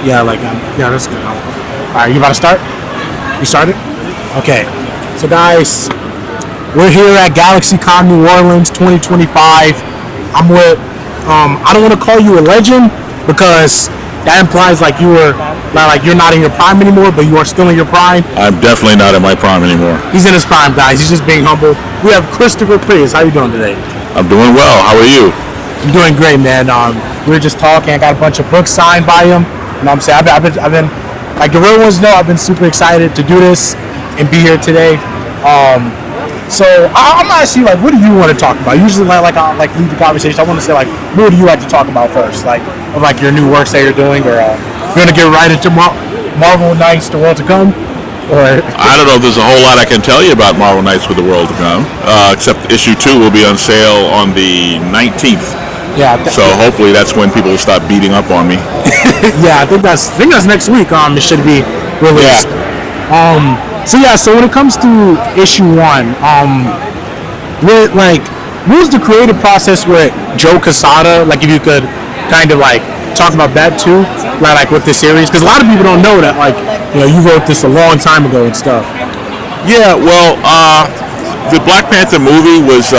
Yeah, yeah, that's good. All right, you about to start? You started? Okay. So, guys, we're here at GALAXYCON New Orleans 2025. I'm with, I don't want to call you a legend because that implies like you're not in your prime anymore, but you are still in your prime. I'm definitely not in my prime anymore. He's in his prime, guys. He's just being humble. We have Christopher Prius. How you doing today? I'm doing well. How are you? I'm doing great, man. We were just talking. I got a bunch of books signed by him. You know what I'm saying? I've been, like the real ones know, I've been super excited to do this and be here today. So I'm gonna ask you, like, what do you want to talk about? Usually, I lead the conversation. I want to say, like, what do you like to talk about first? Like, of like your new works that you're doing, or you're gonna get right into Marvel Knights: The World to Come, or I don't know if there's a whole lot I can tell you about Marvel Knights with the World to Come, except issue 2 will be on sale on the 19th. Yeah. So hopefully that's when people will stop beating up on me. Yeah, I think that's next week. It should be released. Yeah. So when it comes to issue 1, what was the creative process with Joe Quesada? Like, if you could kind of like talk about that too, like with this series, because a lot of people don't know that, like, you wrote this a long time ago and stuff. Yeah. Well, the Black Panther movie was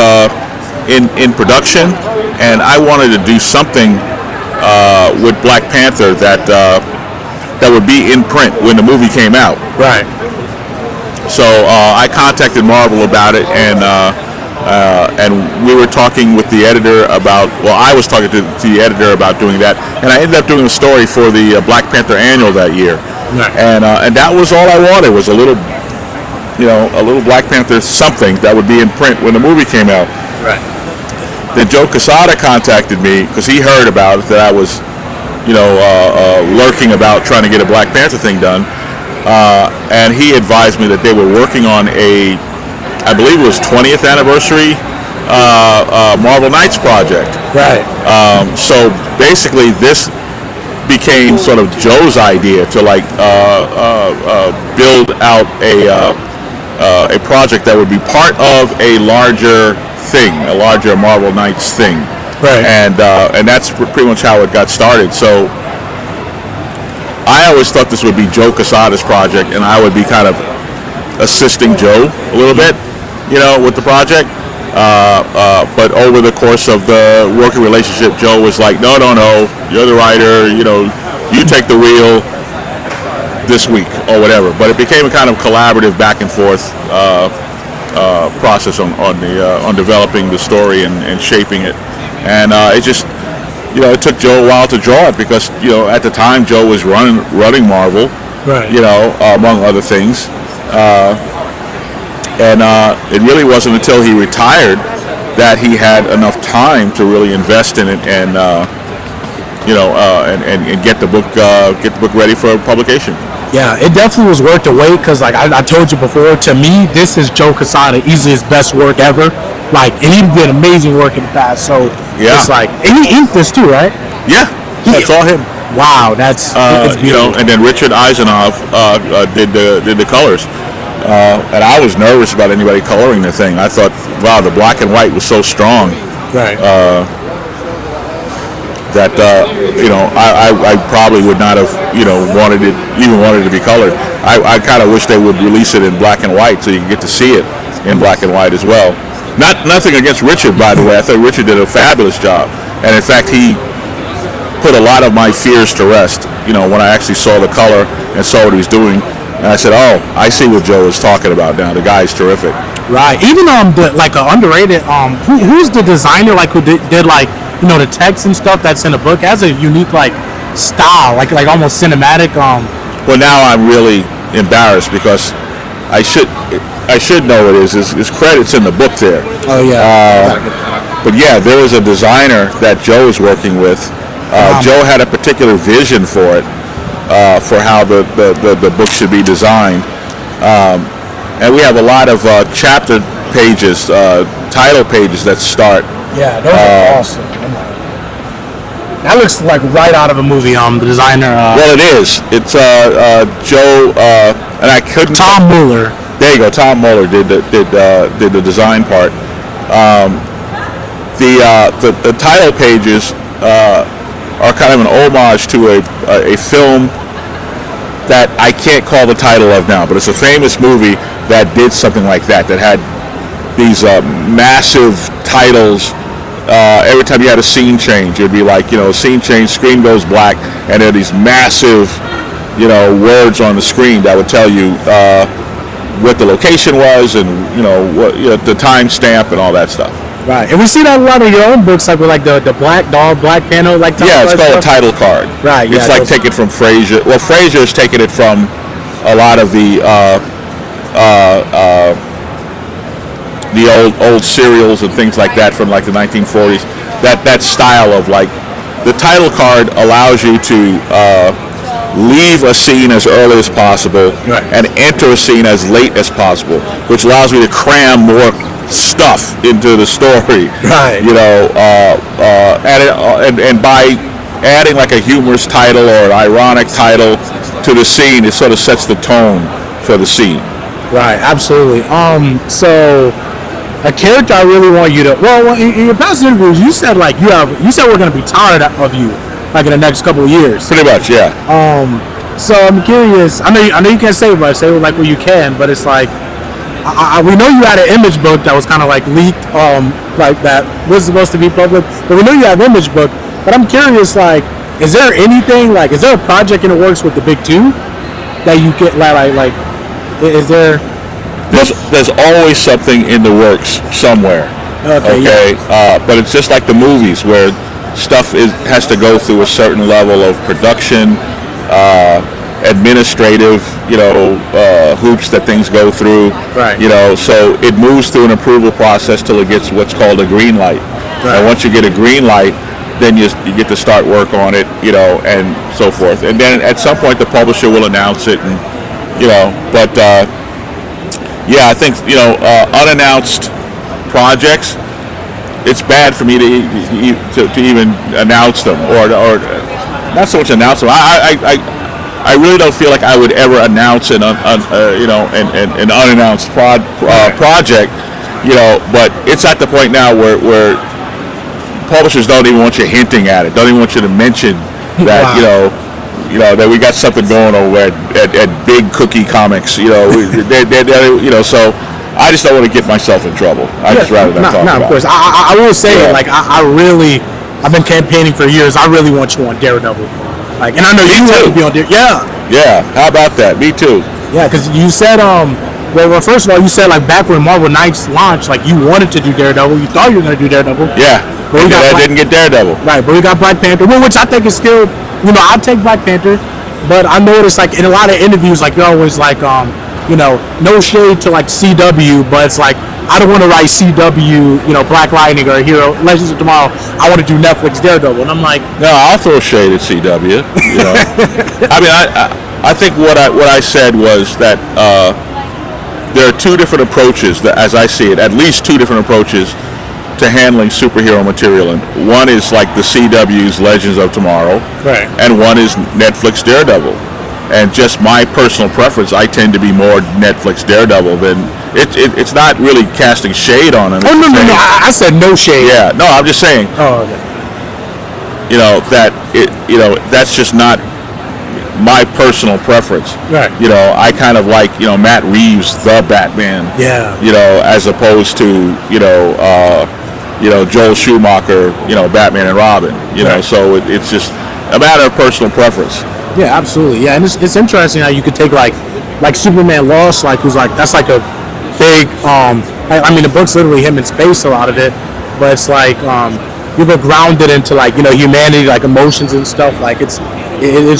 in production, and I wanted to do something with Black Panther that would be in print when the movie came out. Right. So I contacted Marvel about it, and we were talking with the editor about. Well, I was talking to the editor about doing that, and I ended up doing a story for the Black Panther annual that year. Right. And that was all I wanted, was a little Black Panther something that would be in print when the movie came out. Right. Then Joe Quesada contacted me because he heard about it, that I was, lurking about trying to get a Black Panther thing done. And he advised me that they were working on I believe it was 20th anniversary Marvel Knights project. Right. So basically this became sort of Joe's idea to build out a project that would be part of a larger thing, a larger Marvel Knights thing. Right. And that's pretty much how it got started. So I always thought this would be Joe Quesada's project, and I would be kind of assisting Joe a little bit, with the project. But over the course of the working relationship, Joe was like, no, you're the writer, you take the wheel this week or whatever. But it became a kind of collaborative back and forth process on developing the story and shaping it. And it just, it took Joe a while to draw it because, at the time Joe was running Marvel, right. Among other things. And it really wasn't until he retired that he had enough time to really invest in it and get the book ready for publication. Yeah, it definitely was worth the wait because, like I told you before, to me, this is Joe Quesada, easily his best work ever. And he did amazing work in the past. So it's like, and he inked this too, right? Yeah, that's all him. Wow, that's it's beautiful. And then Richard Eisenhoff did the colors. And I was nervous about anybody coloring the thing. I thought, wow, the black and white was so strong. Right. That I probably would not have wanted it to be colored. I kind of wish they would release it in black and white so you can get to see it in black and white as well. Nothing against Richard, by the way. I thought Richard did a fabulous job, and in fact he put a lot of my fears to rest. When I actually saw the color and saw what he was doing, and I said, oh, I see what Joe is talking about now. The guy's terrific. Right. Even underrated. Who's the designer who did the text and stuff that's in the book? Has a unique style, like almost cinematic. Well, now I'm really embarrassed because I should know it is. His credits in the book there. Oh yeah. But yeah, there is a designer that Joe is working with. Joe had a particular vision for it, for how the book should be designed. And we have a lot of chapter pages, title pages that start. Yeah, those are awesome. That looks like right out of a movie. The designer. Well, it is. It's Joe, and I couldn't. Tom Muller. There you go. Tom Muller did the design part. The title pages are kind of an homage to a film that I can't call the title of now, but it's a famous movie that did something like that had these massive titles. Every time you had a scene change, it'd be like, scene change, screen goes black, and there are these massive, words on the screen that would tell you what the location was and, what the time stamp and all that stuff. Right, and we see that a lot of your own books, like with like the black dog, black panel, like yeah, it's called a title card. Right, yeah, it's like taken from Frasier. Well, Frasier's taken it from a lot of the old serials and things like that from like the 1940s. That style of like the title card allows you to leave a scene as early as possible, right, and enter a scene as late as possible, which allows me to cram more stuff into the story. Right. And by adding like a humorous title or an ironic title to the scene, it sort of sets the tone for the scene. Right, absolutely. So a character I really want you to. Well, in your past interviews, you said like you said we're gonna be tired of you, like in the next couple of years. Pretty much, yeah. So I'm curious. I know you can't say it, but say it like where you can. But it's like we know you had an image book that was kind of like leaked, like that was supposed to be public. But we know you have an image book. But I'm curious, like, is there anything like, is there a project in the works with the Big Two that you get like is there? There's always something in the works somewhere. Okay. Yeah. But it's just like the movies where stuff has to go through a certain level of production, administrative, hoops that things go through. Right. So it moves through an approval process till it gets what's called a green light. Right. And once you get a green light, then you get to start work on it, and so forth. And then at some point the publisher will announce it, and but yeah, I think unannounced projects, it's bad for me to even announce them or not so much announce them. I really don't feel like I would ever announce an unannounced project, but it's at the point now where publishers don't even want you hinting at it, don't even want you to mention that, wow, that we got something going over at Big Cookie Comics, so I just don't want to get myself in trouble. I just rather not talk about it. Of course. I will say, like, I've been campaigning for years. I really want you on Daredevil. Like, and I know you want to be on Daredevil. Yeah. Yeah. How about that? Me too. Yeah, because you said, well, first of all, you said, like, back when Marvel Knights launched, like, you wanted to do Daredevil. You thought you were going to do Daredevil. Yeah. But I didn't get Daredevil. Right, but we got Black Panther, which I think is still, I'll take Black Panther. But I noticed, like, in a lot of interviews, like, you're always like, no shade to, like, CW, but it's like, I don't want to write CW, Black Lightning or Hero Legends of Tomorrow. I want to do Netflix Daredevil, and I'm like, no, I'll throw shade at CW. I mean, I think what I said was that there are two different approaches, as I see it, at least two different approaches to handling superhero material, and one is like the CW's Legends of Tomorrow, right, and one is Netflix Daredevil. And just my personal preference, I tend to be more Netflix Daredevil than it's not really casting shade on him. Oh, no, I said no shade. Yeah, no, I'm just saying. Oh, okay. That's just not my personal preference. Right. I kind of like, Matt Reeves, the Batman. Yeah. As opposed to, Joel Schumacher, Batman and Robin. Right. So it's just a matter of personal preference. Yeah, absolutely. Yeah, and it's interesting how you could take like Superman Lost, like who's like that's like a big I mean the book's literally him in space, a lot of it, but it's like you get grounded into like humanity, like emotions and stuff. Like it's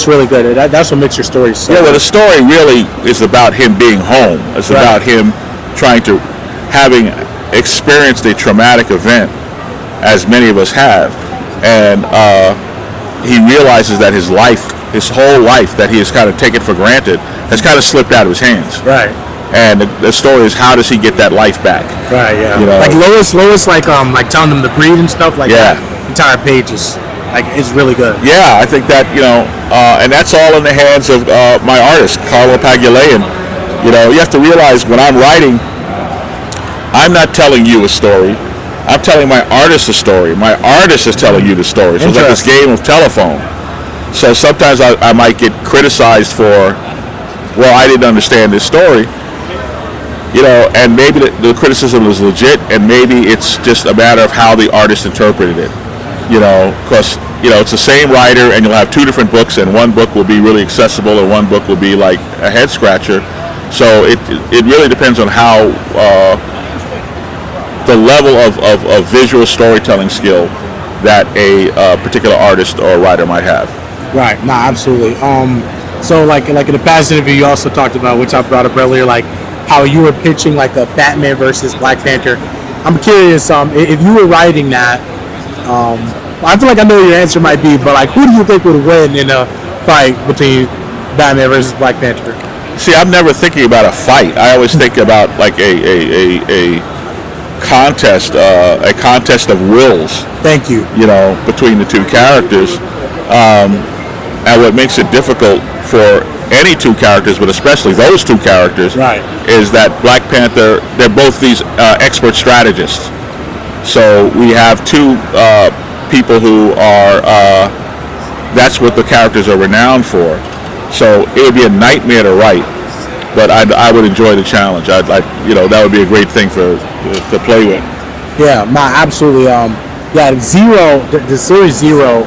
really good. That's what makes your story so. Yeah, well, the story really is about him being home. It's right, about him having experienced a traumatic event, as many of us have, and he realizes that his whole life that he has kind of taken for granted has kind of slipped out of his hands. Right. And the story is, how does he get that life back? Right. Yeah. Like Lois, like telling him to breathe and stuff like that. Entire pages, like it's really good. Yeah, I think that and that's all in the hands of my artist Carlo Pagulayan. You have to realize when I'm writing, I'm not telling you a story. I'm telling my artist a story. My artist is telling you the story. So it's like this game of telephone. So sometimes I might get criticized for, well, I didn't understand this story. And maybe the criticism is legit, and maybe it's just a matter of how the artist interpreted it. Because it's the same writer, and you'll have two different books, and one book will be really accessible, and one book will be like a head scratcher. So it really depends on how the level of visual storytelling skill that a particular artist or writer might have. Right. No, absolutely. So like in the past interview, you also talked about, which I brought up earlier, like how you were pitching like a Batman versus Black Panther. I'm curious, if you were writing that, I feel like I know what your answer might be, but like, who do you think would win in a fight between Batman versus Black Panther? See, I'm never thinking about a fight. I always think about like a contest of wills. Thank you. Between the two characters, and what makes it difficult for any two characters, but especially those two characters, right, is that Black Panther, they're both these expert strategists. So we have two people who are, that's what the characters are renowned for. So it would be a nightmare to write, but I would enjoy the challenge. That would be a great thing to play with. Yeah, absolutely. Zero, the series Zero,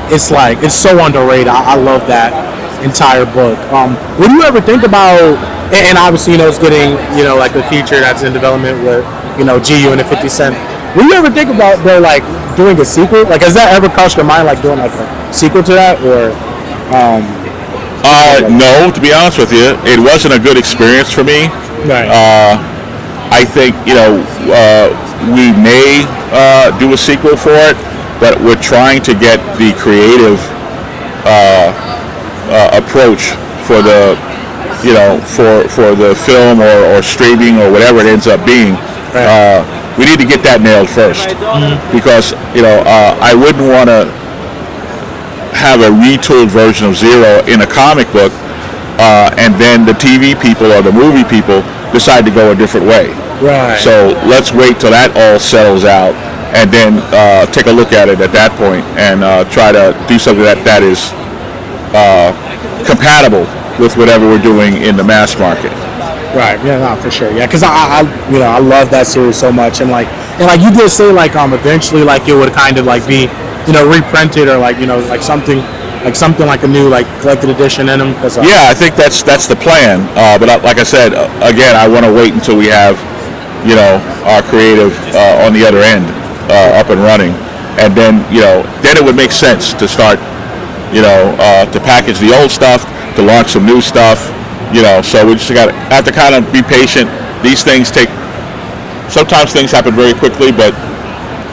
it's so underrated. I love that entire book. What do you ever think about, and obviously, it's getting, like the feature that's in development with, GU and the 50 Cent. What do you ever think about, though, like doing a sequel? Like, has that ever crossed your mind, like doing like a sequel to that, or? No, to be honest with you, it wasn't a good experience for me. Right. I think, we may do a sequel for it, but we're trying to get the creative approach for the, for the film or streaming or whatever it ends up being. Right. We need to get that nailed first, because I wouldn't want to have a retooled version of Zero in a comic book, and then the TV people or the movie people decide to go a different way. Right. So let's wait till that all settles out, and then take a look at it at that point, and try to do something that is compatible with whatever we're doing in the mass market. Right. Yeah. No, for sure. Yeah. Because I love that series so much, and you did say eventually it would kind of be reprinted, or like something like a new collected edition in them. Yeah, I think that's the plan. But like I said, again, I want to wait until we have our creative on the other end up and running, and then it would make sense to start to package the old stuff, to launch some new stuff. So we just have to kind of be patient. These things sometimes things happen very quickly, but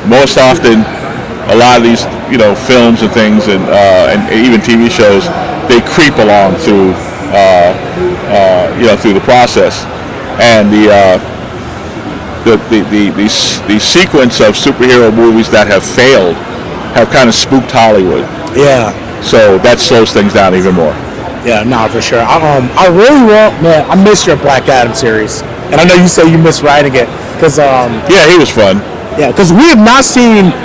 most often a lot of these films and things and even TV shows, they creep along through through the process, and the sequence of superhero movies that have failed have kind of spooked Hollywood. Yeah. So that slows things down even more. Yeah, no, for sure. I really I miss your Black Adam series, and I know you say you miss writing it, because yeah, he was fun. Yeah, because we have not seen.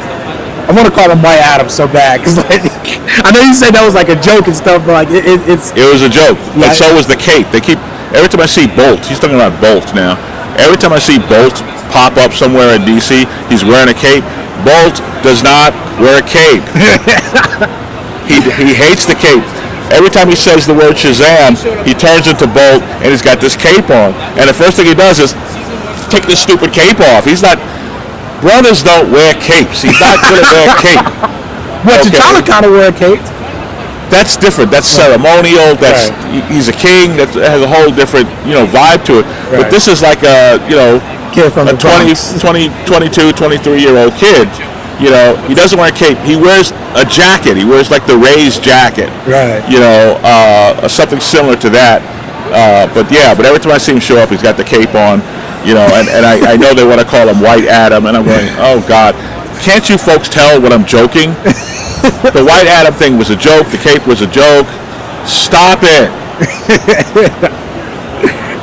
I want to call him White Adam so bad, because I know you said that was like a joke and stuff, but it was a joke. Yeah, and so was the cape. They keep, every time I see Bolt, he's talking about Bolt now. Every time I see Bolt pop up somewhere in DC, he's wearing a cape. Bolt does not wear a cape. He hates the cape. Every time he says the word Shazam, he turns into Bolt, and he's got this cape on. And the first thing he does is take this stupid cape off. He's not. Brothers don't wear capes. He's not going to wear a cape. What, okay. T'Challa kind of wear a cape? That's different. That's ceremonial. That's right. He's a king. That has a whole different vibe to it. Right. But this is like a kid from a 22, 23-year-old kid. He doesn't wear a cape. He wears a jacket. He wears like the Rays jacket. Right. Something similar to that. But every time I see him show up, he's got the cape on. And I know they want to call him White Adam, and I'm going, oh God, can't you folks tell when I'm joking? The White Adam thing was a joke. The cape was a joke. Stop it.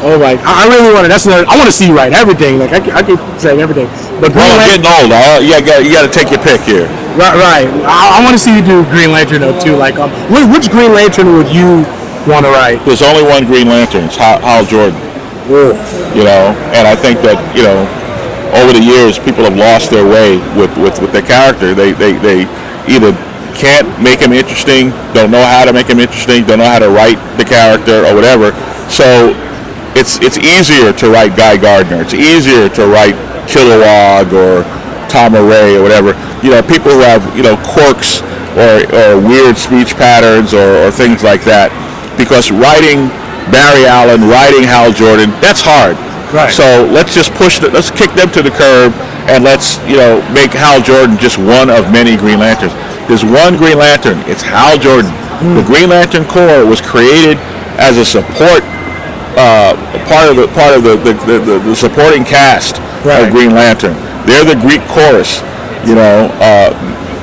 Oh my! I really want to. That's another. I want to see you write everything. Like I keep saying everything, but Well, I'm getting older. You got to take your pick here. Right. I want to see you do Green Lantern though too. Like, which Green Lantern would you want to write? There's only one Green Lantern. It's Hal Jordan. Ugh. You know, and I think that over the years, people have lost their way with their character. They either can't make him interesting, don't know how to make him interesting, don't know how to write the character or whatever. So it's easier to write Guy Gardner. It's easier to write Kilowog or Tom Array or whatever. People who have quirks or weird speech patterns or things like that. Because writing Barry Allen, writing Hal Jordan, that's hard. Right. So let's just let's kick them to the curb, and let's make Hal Jordan just one of many Green Lanterns. There's one Green Lantern. It's Hal Jordan. The Green Lantern Corps was created as a support part of the supporting cast of Green Lantern. They're the Greek chorus.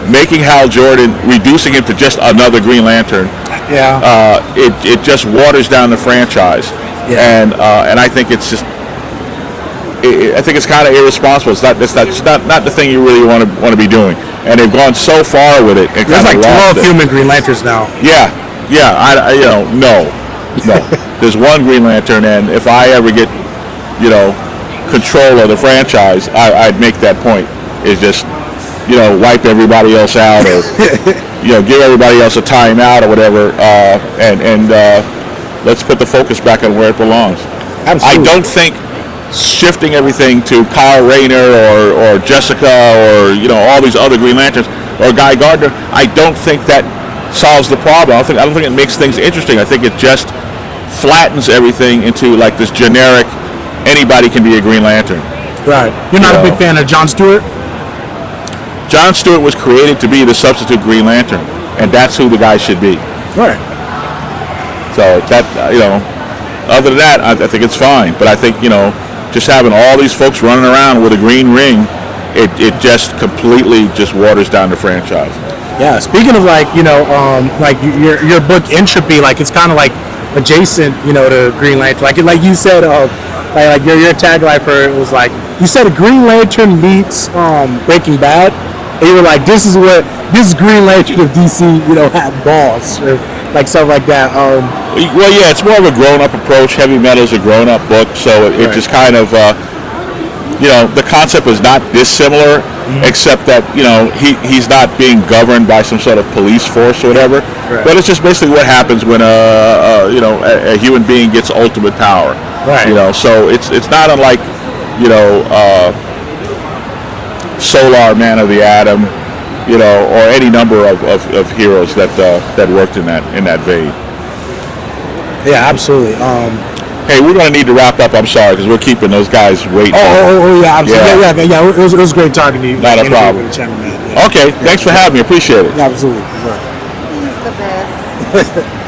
Making Hal Jordan, reducing him to just another Green Lantern. Yeah. It just waters down the franchise. Yeah. And I think it's just. I think it's kind of irresponsible. It's not the thing you really want to be doing. And they've gone so far with it. There's like 12 human Green Lanterns now. Yeah. No. There's one Green Lantern, and if I ever get, control of the franchise, I'd make that point. Is just, wipe everybody else out, or give everybody else a timeout or whatever, and let's put the focus back on where it belongs. Absolutely. I don't think shifting everything to Kyle Rayner or Jessica or all these other Green Lanterns or Guy Gardner, I don't think that solves the problem. I don't think it makes things interesting. I think it just flattens everything into like this generic, anybody can be a Green Lantern. Right. You're not a big fan of John Stewart? John Stewart was created to be the substitute Green Lantern, and that's who the guy should be. Right. So that other than that, I think it's fine. But I think just having all these folks running around with a green ring, it just completely just waters down the franchise. Yeah. Speaking of like like your book Entropy, like it's kind of like adjacent to Green Lantern. Like you said, like your tagline for it was like you said a Green Lantern meets Breaking Bad. And you were like, this is Green Lantern of DC, had balls or like stuff like that. Well, yeah, it's more of a grown-up approach. Heavy Metal is a grown-up book, so it just kind of, the concept is not dissimilar, except that he's not being governed by some sort of police force or whatever. Right. But it's just basically what happens when a human being gets ultimate power. Right. So it's not unlike Solar, Man of the Atom, or any number of heroes that worked in that vein. Yeah, absolutely. Hey, we're going to need to wrap up. I'm sorry, because we're keeping those guys waiting. Yeah, absolutely. Yeah. It was great talking to you. Not a problem. Yeah. Okay, thanks for having me. Appreciate it. Yeah, absolutely. He's the best.